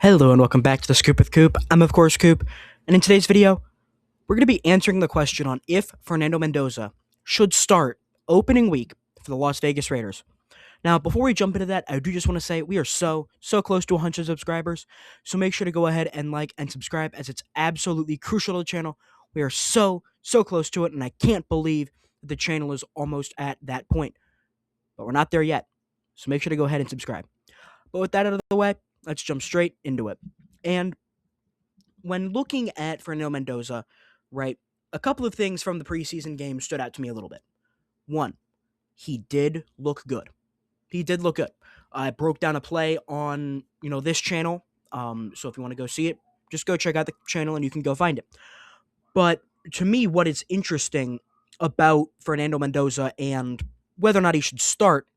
Hello and welcome back to the Scoop with Coop. I'm of course Coop, and in today's video, we're going to be answering the question on if Fernando Mendoza should start opening week for the Las Vegas Raiders. Now, before we jump into that, I do just want to say we are so close to 100 subscribers, so make sure to go ahead and like and subscribe as it's absolutely crucial to the channel. We are so close to it, and I can't believe that the channel is almost at that point, but we're not there yet, so make sure to go ahead and subscribe. But with that out of the way, let's jump straight into it. And when looking at Fernando Mendoza, right, a couple of things from the preseason game stood out to me a little bit. One, he did look good. He did look good. I broke down a play on, this channel. So if you want to go see it, just go check out the channel and you can go find it. But to me, what is interesting about Fernando Mendoza and whether or not he should start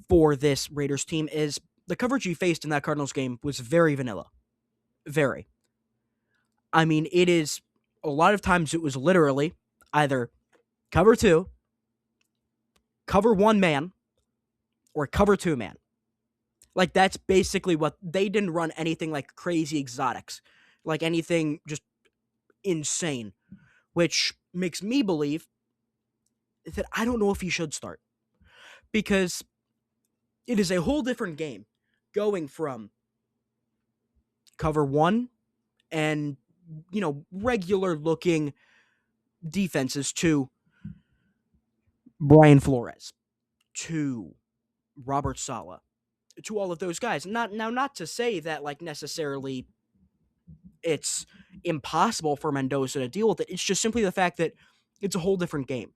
for this Raiders team is the coverage he faced in that Cardinals game was very vanilla. Very. I mean, it is a lot of times it was literally either cover two, cover one man, or cover two man. Like, that's basically what they didn't run anything like crazy exotics, like anything just insane, which makes me believe that I don't know if he should start because it is a whole different game going from cover one and, regular looking defenses to Brian Flores, to Robert Saleh, to all of those guys. Not to say that like necessarily it's impossible for Mendoza to deal with it. It's just simply the fact that it's a whole different game.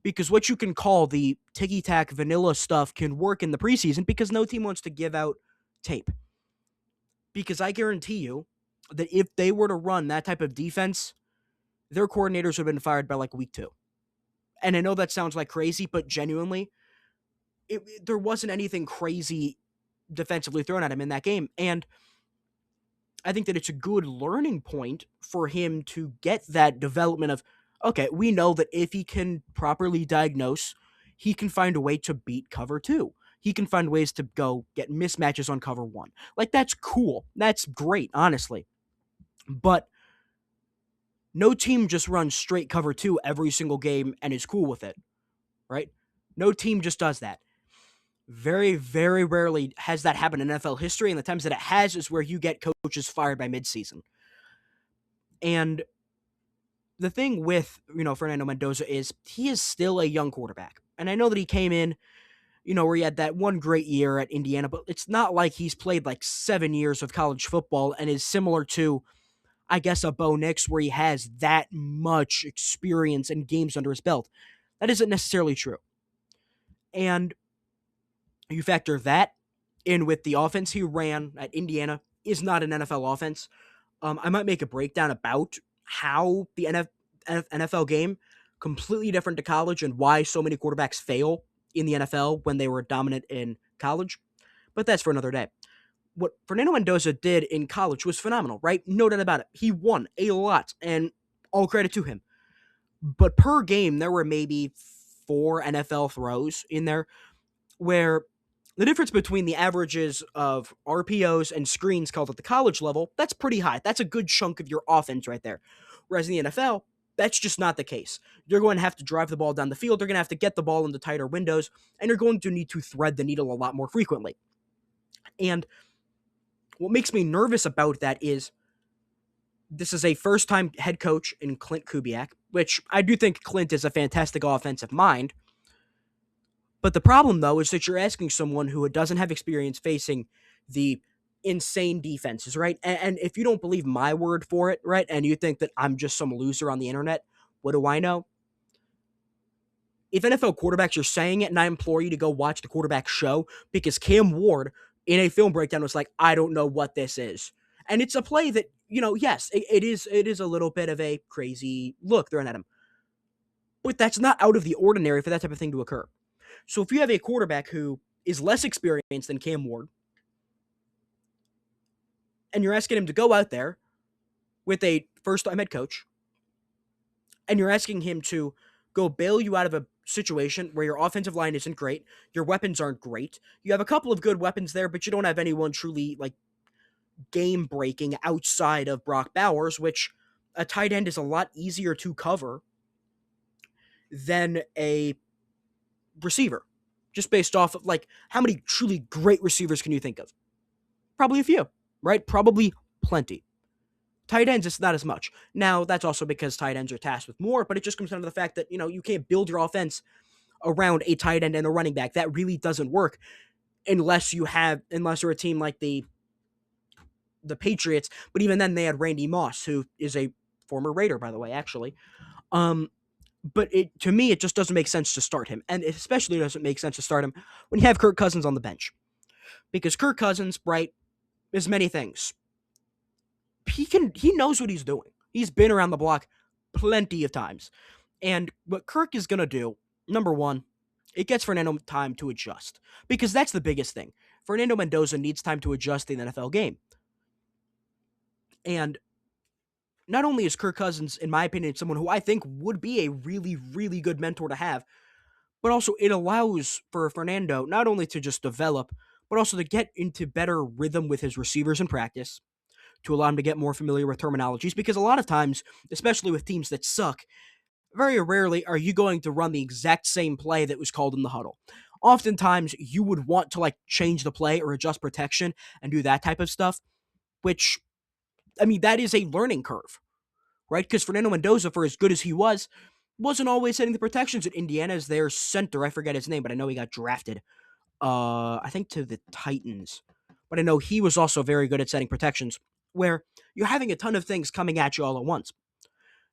Because what you can call the ticky-tack vanilla stuff can work in the preseason because no team wants to give out tape. Because I guarantee you that if they were to run that type of defense, their coordinators would have been fired by like week 2. And I know that sounds like crazy, but genuinely, there wasn't anything crazy defensively thrown at him in that game. And I think that it's a good learning point for him to get that development of, okay, we know that if he can properly diagnose, he can find a way to beat cover 2. He can find ways to go get mismatches on cover 1. Like, that's cool. That's great, honestly. But no team just runs straight cover 2 every single game and is cool with it, right? No team just does that. Very, very rarely has that happened in NFL history, and the times that it has is where you get coaches fired by midseason. And the thing with, Fernando Mendoza is he is still a young quarterback. And I know that he came in, where he had that one great year at Indiana, but it's not like he's played like 7 years of college football and is similar to, I guess, a Bo Nix where he has that much experience and games under his belt. That isn't necessarily true. And you factor that in with the offense he ran at Indiana is not an NFL offense. I might make a breakdown about how the NFL game completely different to college and why so many quarterbacks fail in the NFL when they were dominant in college. But that's for another day. What Fernando Mendoza did in college was phenomenal, right? No doubt about it. He won a lot, and all credit to him. But per game, there were maybe 4 NFL throws in there where the difference between the averages of RPOs and screens called at the college level, that's pretty high. That's a good chunk of your offense right there. Whereas in the NFL, that's just not the case. You're going to have to drive the ball down the field. You're going to have to get the ball into tighter windows, and you're going to need to thread the needle a lot more frequently. And what makes me nervous about that is this is a first-time head coach in Klint Kubiak, which I do think Klint is a fantastic offensive mind. But the problem, though, is that you're asking someone who doesn't have experience facing the insane defenses, right? And if you don't believe my word for it, right, and you think that I'm just some loser on the internet, what do I know? If NFL quarterbacks are saying it, and I implore you to go watch the quarterback show, because Cam Ward, in a film breakdown, was like, I don't know what this is. And it's a play that, yes, it is a little bit of a crazy look thrown at him. But that's not out of the ordinary for that type of thing to occur. So if you have a quarterback who is less experienced than Cam Ward, and you're asking him to go out there with a first-time head coach, and you're asking him to go bail you out of a situation where your offensive line isn't great, your weapons aren't great, you have a couple of good weapons there, but you don't have anyone truly, like, game breaking outside of Brock Bowers, which a tight end is a lot easier to cover than a receiver. Just based off of like how many truly great receivers can you think of? Probably a few, right? Probably plenty. Tight ends, it's not as much. Now, that's also because tight ends are tasked with more, but it just comes down to the fact that, you can't build your offense around a tight end and a running back. That really doesn't work unless you're a team like the Patriots, but even then they had Randy Moss, who is a former Raider, by the way, actually. Um, but to me, it just doesn't make sense to start him, and it especially doesn't make sense to start him when you have Kirk Cousins on the bench, because Kirk Cousins, right, is many things. He knows what he's doing. He's been around the block plenty of times, and what Kirk is gonna do, number one, it gets Fernando time to adjust, because that's the biggest thing. Fernando Mendoza needs time to adjust in the NFL game. And not only is Kirk Cousins, in my opinion, someone who I think would be a really, really good mentor to have, but also it allows for Fernando not only to just develop, but also to get into better rhythm with his receivers in practice, to allow him to get more familiar with terminologies, because a lot of times, especially with teams that suck, very rarely are you going to run the exact same play that was called in the huddle. Oftentimes, you would want to like change the play or adjust protection and do that type of stuff, which, I mean, that is a learning curve, right? Because Fernando Mendoza, for as good as he was, wasn't always setting the protections at Indiana as their center. I forget his name, but I know he got drafted, I think to the Titans. But I know he was also very good at setting protections, where you're having a ton of things coming at you all at once.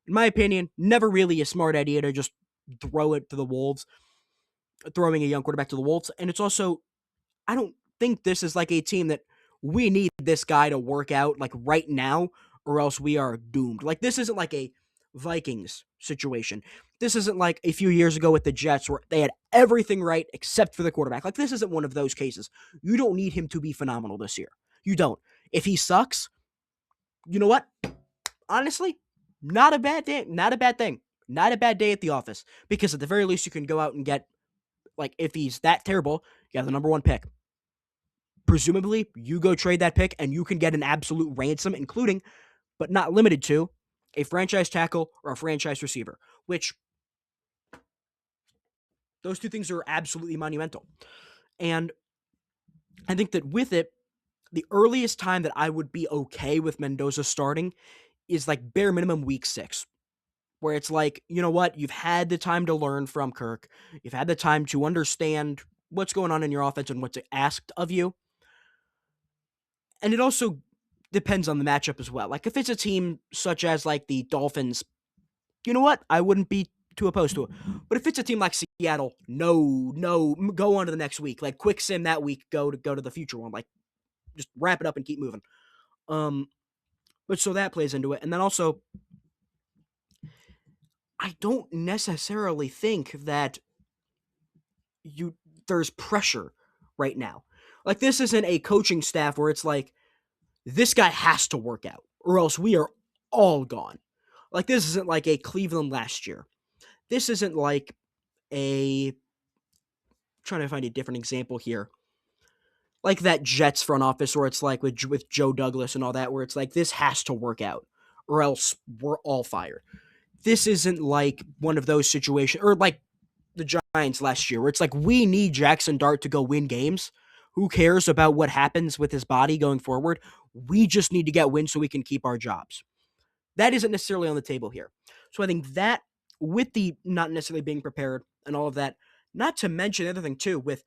In my opinion, never really a smart idea to just throw it to the Wolves, throwing a young quarterback to the Wolves. And it's also, I don't think this is like a team that we need this guy to work out like right now, or else we are doomed. Like, this isn't like a Vikings situation. This isn't like a few years ago with the Jets where they had everything right except for the quarterback. Like, this isn't one of those cases. You don't need him to be phenomenal this year. You don't. If he sucks, you know what? Honestly, not a bad day. Not a bad thing. Not a bad day at the office. Because at the very least, you can go out and get, like, if he's that terrible, you have the number one pick. Presumably, you go trade that pick and you can get an absolute ransom, including, but not limited to, a franchise tackle or a franchise receiver, which those two things are absolutely monumental. And I think that with it, the earliest time that I would be okay with Mendoza starting is like bare minimum week 6, where it's like, you know what, you've had the time to learn from Kirk, you've had the time to understand what's going on in your offense and what's asked of you. And it also depends on the matchup as well. Like, if it's a team such as like the Dolphins, you know what, I wouldn't be too opposed to it. But if it's a team like Seattle, no, go on to the next week. Like, quick sim that week, go to the future one. Like, just wrap it up and keep moving. But so that plays into it. And then also, I don't necessarily think that there's pressure right now. Like, this isn't a coaching staff where it's like, this guy has to work out or else we are all gone. Like, this isn't like a Cleveland last year. This isn't like a, trying to find a different example here, like that Jets front office where it's like with Joe Douglas and all that, where it's like, this has to work out or else we're all fired. This isn't like one of those situations, or like the Giants last year, where it's like, we need Jackson Dart to go win games. Who cares about what happens with his body going forward? We just need to get wins so we can keep our jobs. That isn't necessarily on the table here. So I think that, with the not necessarily being prepared and all of that, not to mention the other thing too, with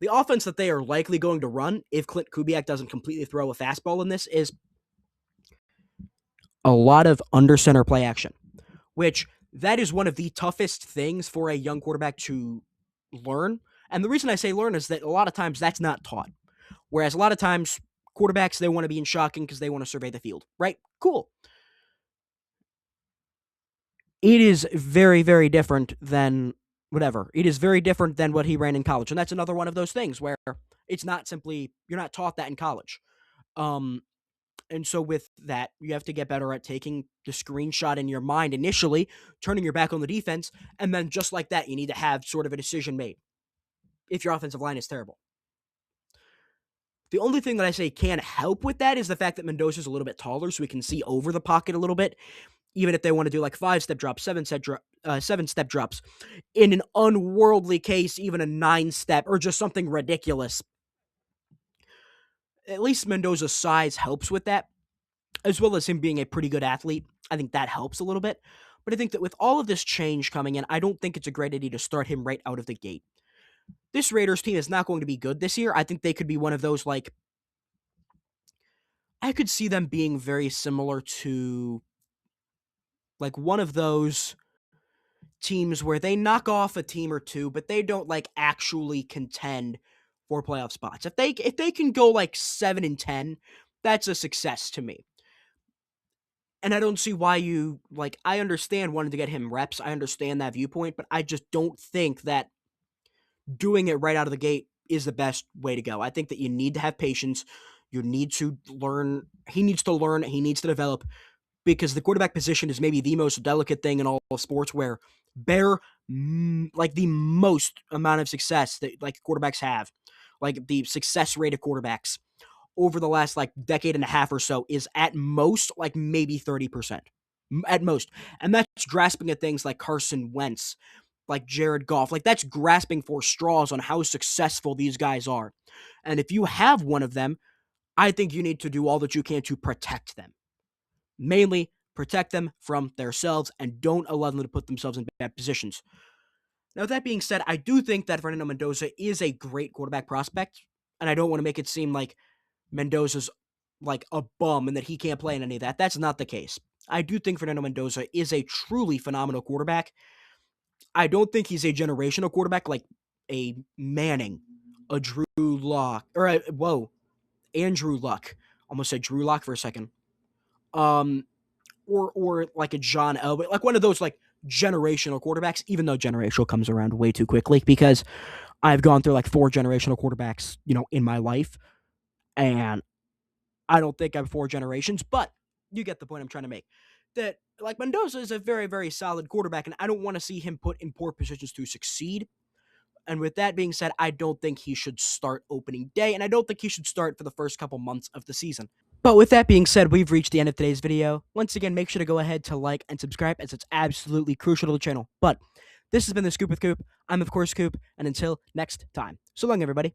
the offense that they are likely going to run if Klint Kubiak doesn't completely throw a fastball in this, is a lot of under center play action, which that is one of the toughest things for a young quarterback to learn. And the reason I say learn is that a lot of times that's not taught. Whereas a lot of times quarterbacks, they want to be in shocking because they want to survey the field, right? Cool. It is very, very different than whatever. It is very different than what he ran in college. And that's another one of those things where it's not simply, you're not taught that in college. And so with that, you have to get better at taking the screenshot in your mind initially, turning your back on the defense, and then just like that, you need to have sort of a decision made if your offensive line is terrible. The only thing that I say can help with that is the fact that Mendoza's a little bit taller, so he can see over the pocket a little bit. Even if they want to do like 5-step drops, 7-step drops, in an unworldly case, even a 9-step or just something ridiculous. At least Mendoza's size helps with that, as well as him being a pretty good athlete. I think that helps a little bit. But I think that with all of this change coming in, I don't think it's a great idea to start him right out of the gate. This Raiders team is not going to be good this year. I think they could be one of those, like, I could see them being very similar to, like, one of those teams where they knock off a team or two, but they don't, like, actually contend for playoff spots. If they can go, like, 7-10, that's a success to me. And I don't see why you, like, I understand wanting to get him reps. I understand that viewpoint, but I just don't think that doing it right out of the gate is the best way to go. I think that you need to have patience. You need to learn. He needs to learn. He needs to develop, because the quarterback position is maybe the most delicate thing in all of sports, where like the most amount of success that like quarterbacks have, like the success rate of quarterbacks over the last like decade and a half or so is at most like maybe 30% at most. And that's grasping at things like Carson Wentz, like Jared Goff. Like that's grasping for straws on how successful these guys are. And if you have one of them, I think you need to do all that you can to protect them. Mainly protect them from themselves and don't allow them to put themselves in bad positions. Now, with that being said, I do think that Fernando Mendoza is a great quarterback prospect, and I don't want to make it seem like Mendoza's like a bum and that he can't play in any of that. That's not the case. I do think Fernando Mendoza is a truly phenomenal quarterback. I don't think he's a generational quarterback like a Manning, a Drew Lock, or Andrew Luck. Almost said Drew Lock for a second. Or like a John Elway, like one of those like generational quarterbacks, even though generational comes around way too quickly, because I've gone through like 4 generational quarterbacks, in my life, and I don't think I'm 4 generations, but you get the point I'm trying to make. That like Mendoza is a very, very solid quarterback, and I don't want to see him put in poor positions to succeed. And with that being said, I don't think he should start opening day, and I don't think he should start for the first couple months of the season. But with that being said, we've reached the end of today's video. Once again, make sure to go ahead to like and subscribe, as it's absolutely crucial to the channel. But this has been The Scoop with Coop. I'm, of course, Coop, and until next time, so long, everybody.